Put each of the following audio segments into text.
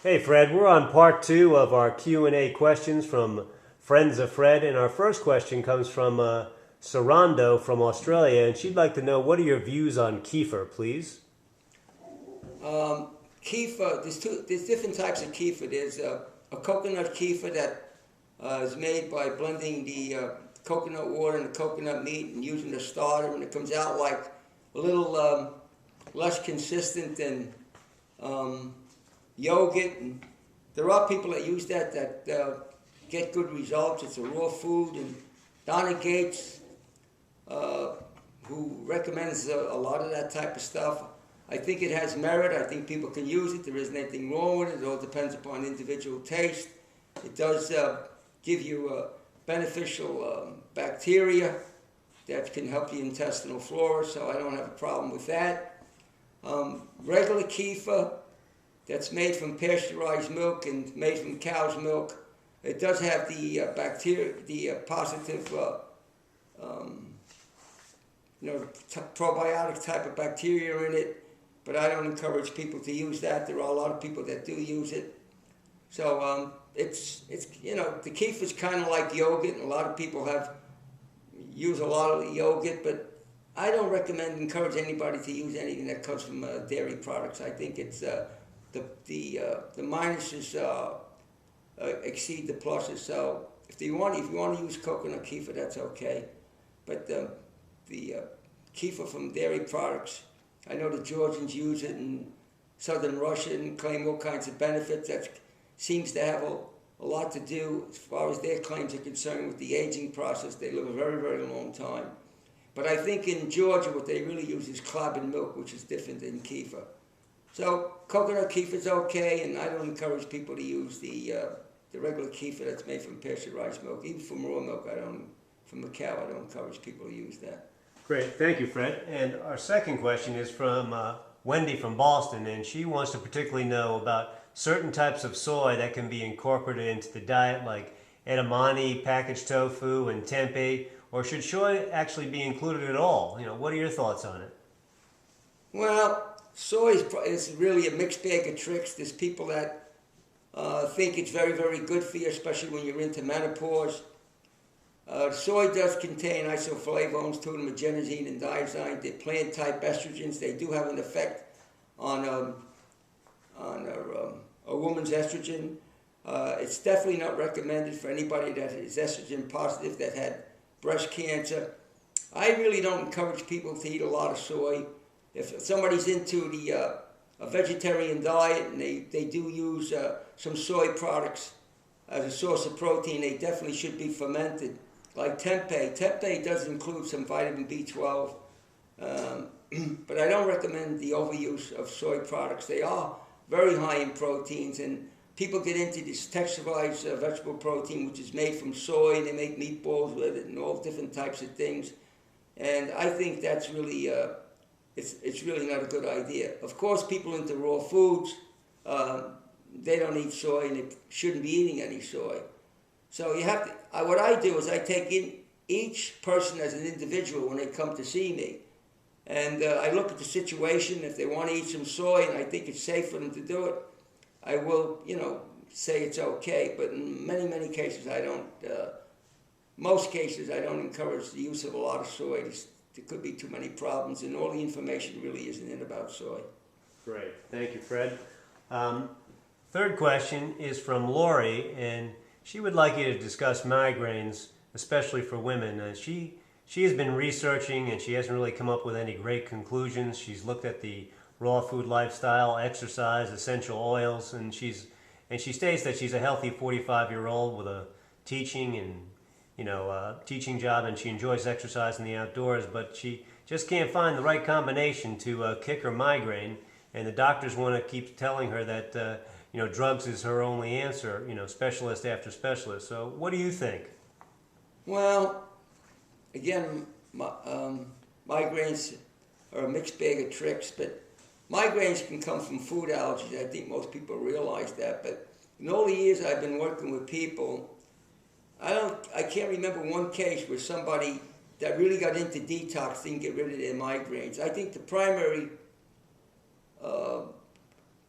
Hey Fred, we're on part two of our Q&A questions from Friends of Fred, and our first question comes from Sarando from Australia, and she'd like to know, what are your views on kefir, please? Kefir, there's different types of kefir. There's a coconut kefir that is made by blending the coconut water and the coconut meat and using a starter, and it comes out like a little less consistent than yogurt. And there are people that use that get good results. It's a raw food, and Donna Gates, who recommends a lot of that type of stuff. I think it has merit. I think people can use it. There isn't anything wrong with it. It all depends upon individual taste. It does give you beneficial bacteria that can help the intestinal flora, so I don't have a problem with that. Regular kefir that's made from pasteurized milk and made from cow's milk, it does have the bacteria, the positive probiotic type of bacteria in it, but I don't encourage people to use that. There are a lot of people that do use it. So it's the kefir is kind of like yogurt, and a lot of people use a lot of the yogurt, but I don't encourage anybody to use anything that comes from dairy products. I think it's the minuses exceed the pluses. So if you want to use coconut kefir, that's okay, but the kefir from dairy products, I know the Georgians use it in southern Russia and claim all kinds of benefits. That seems to have a lot to do, as far as their claims are concerned, with the aging process. They live a very, very long time. But I think in Georgia what they really use is clabbered milk, which is different than kefir. So coconut kefir is okay, and I don't encourage people to use the regular kefir that's made from pasteurized milk. Even from raw milk, from a cow, I don't encourage people to use that. Great, thank you, Fred. And our second question is from Wendy from Boston, and she wants to particularly know about certain types of soy that can be incorporated into the diet, like edamame, packaged tofu, and tempeh, or should soy actually be included at all? What are your thoughts on it? Well, soy is really a mixed bag of tricks. There's people that think it's very, very good for you, especially when you're into menopause. Soy does contain isoflavones, adenosine and diazine. They're plant-type estrogens. They do have an effect on a woman's estrogen. It's definitely not recommended for anybody that is estrogen positive, that had breast cancer. I really don't encourage people to eat a lot of soy. If somebody's into a vegetarian diet and they do use some soy products as a source of protein, they definitely should be fermented. Like tempeh. Tempeh does include some vitamin B12, but I don't recommend the overuse of soy products. They are very high in proteins, and people get into this texturized vegetable protein, which is made from soy, and they make meatballs with it and all different types of things. And I think that's really, it's really not a good idea. Of course, people into raw foods, they don't eat soy, and they shouldn't be eating any soy. So you have to. What I do is I take in each person as an individual when they come to see me, and I look at the situation. If they want to eat some soy and I think it's safe for them to do it, I will, say it's okay. But in many, many cases, I don't. Most cases, I don't encourage the use of a lot of soy. There could be too many problems, and all the information really isn't in about soy. Great, thank you, Fred. Third question is from Lori, and she would like you to discuss migraines, especially for women. She has been researching, and she hasn't really come up with any great conclusions. She's looked at the raw food lifestyle, exercise, essential oils, and she states that she's a healthy 45-year-old with a teaching job, and she enjoys exercise in the outdoors, but she just can't find the right combination to kick her migraine, and the doctors want to keep telling her that drugs is her only answer, specialist after specialist. So what do you think? Well, again, migraines are a mixed bag of tricks, but migraines can come from food allergies. I think most people realize that, but in all the years I've been working with people, I can't remember one case where somebody that really got into detox didn't get rid of their migraines. I think the primary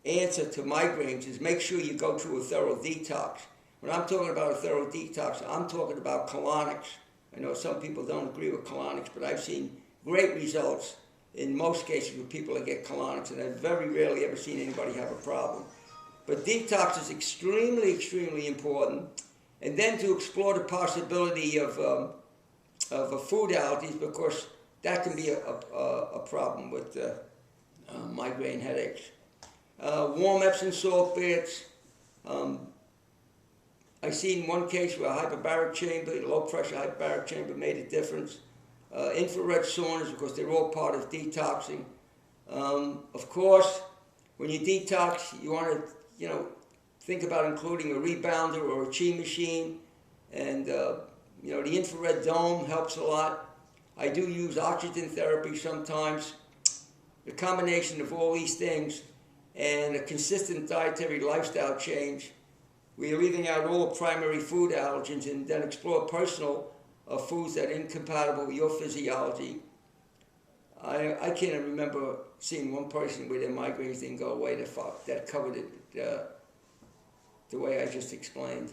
answer to migraines is make sure you go through a thorough detox. When I'm talking about a thorough detox, I'm talking about colonics. I know some people don't agree with colonics, but I've seen great results in most cases with people that get colonics, and I've very rarely ever seen anybody have a problem. But detox is extremely, extremely important. And then to explore the possibility of food allergies, because that can be a problem with migraine headaches. Warm Epsom salt baths. I've seen one case where a hyperbaric chamber, a low pressure hyperbaric chamber made a difference. Infrared saunas, because they're all part of detoxing. Of course, when you detox, you want to, think about including a rebounder or a chi machine, and the infrared dome helps a lot. I do use oxygen therapy sometimes. The combination of all these things and a consistent dietary lifestyle change, we are leaving out all primary food allergens and then explore personal foods that are incompatible with your physiology. I can't remember seeing one person where their migraines didn't go away that covered it the way I just explained.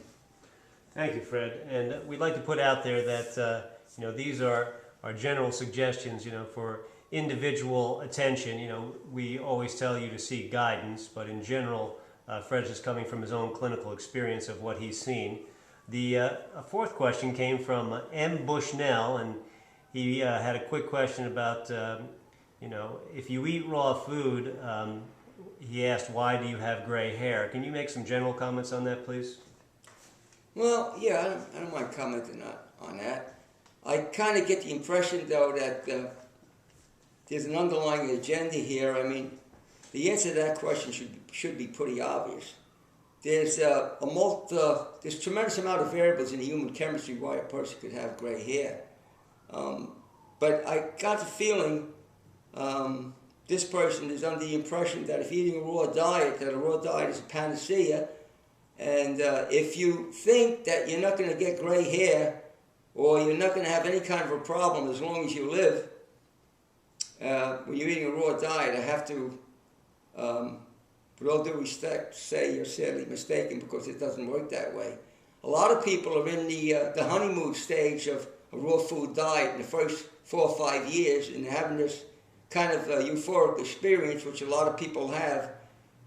Thank you, Fred. And we'd like to put out there that these are our general suggestions. For individual attention, we always tell you to seek guidance, but in general, Fred's just coming from his own clinical experience of what he's seen. The fourth question came from M. Bushnell, and he had a quick question about, if you eat raw food, he asked, why do you have gray hair? Can you make some general comments on that, please? Well, yeah, I don't mind commenting on that. I kind of get the impression, though, that there's an underlying agenda here. I mean, the answer to that question should be pretty obvious. There's there's tremendous amount of variables in the human chemistry why a person could have gray hair. But I got the feeling this person is under the impression that if eating a raw diet, that a raw diet is a panacea, and if you think that you're not going to get gray hair or you're not going to have any kind of a problem as long as you live, when you're eating a raw diet, I have to, with all due respect, say you're sadly mistaken, because it doesn't work that way. A lot of people are in the honeymoon stage of a raw food diet in the first 4 or 5 years, and they're having this kind of euphoric experience, which a lot of people have.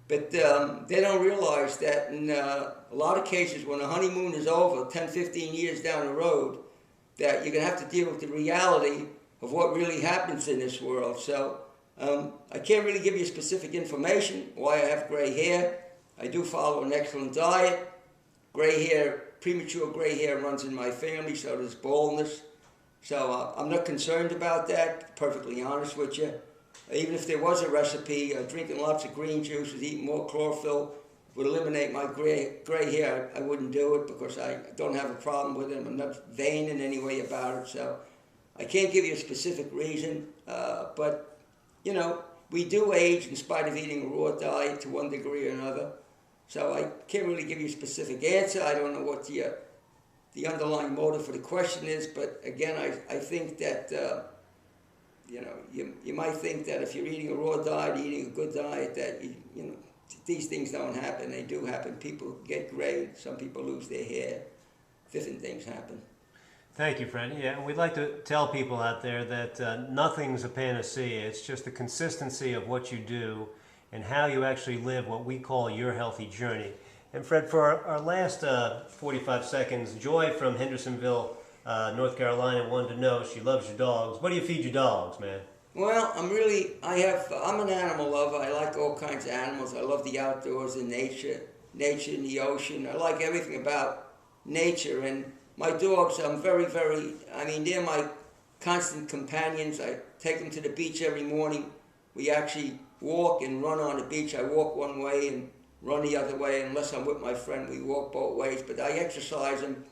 But they don't realize that in a lot of cases, when the honeymoon is over, 10, 15 years down the road, that you're going to have to deal with the reality of what really happens in this world. So I can't really give you specific information why I have gray hair. I do follow an excellent diet. Gray hair, premature gray hair runs in my family, so does baldness. So I'm not concerned about that, perfectly honest with you. Even if there was a recipe, drinking lots of green juices, eating more chlorophyll would eliminate my gray hair, I wouldn't do it, because I don't have a problem with it. I'm not vain in any way about it. So I can't give you a specific reason, but we do age in spite of eating a raw diet to one degree or another. So I can't really give you a specific answer. I don't know what the underlying motive for the question is, but again, I think that you might think that if you're eating a raw diet, eating a good diet, that these things don't happen. They do happen. People get gray. Some people lose their hair. Different things happen. Thank you, Fred. Yeah, we'd like to tell people out there that nothing's a panacea. It's just the consistency of what you do and how you actually live what we call your healthy journey. And Fred, for our last 45 seconds, Joy from Hendersonville, North Carolina, wanted to know, she loves your dogs. What do you feed your dogs, man? Well, I'm an animal lover. I like all kinds of animals. I love the outdoors and nature in the ocean. I like everything about nature. And my dogs, they're my constant companions. I take them to the beach every morning. We actually walk and run on the beach. I walk one way and run the other way. Unless I'm with my friend, we walk both ways. But I exercise them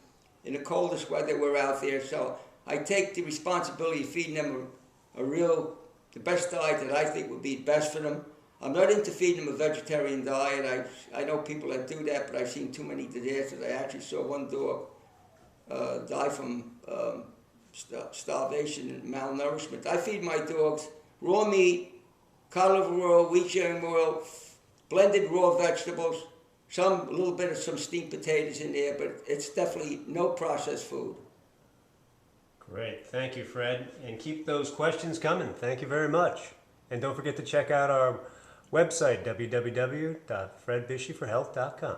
in the coldest weather we're out there. So I take the responsibility of feeding them the best diet that I think would be best for them. I'm not into feeding them a vegetarian diet. I know people that do that, but I've seen too many disasters. I actually saw one dog die from starvation and malnourishment. I feed my dogs raw meat, cod liver oil, wheat germ oil, blended raw vegetables, a little bit of some steamed potatoes in there, but it's definitely no processed food. Great. Thank you, Fred. And keep those questions coming. Thank you very much. And don't forget to check out our website, www.fredbishyforhealth.com.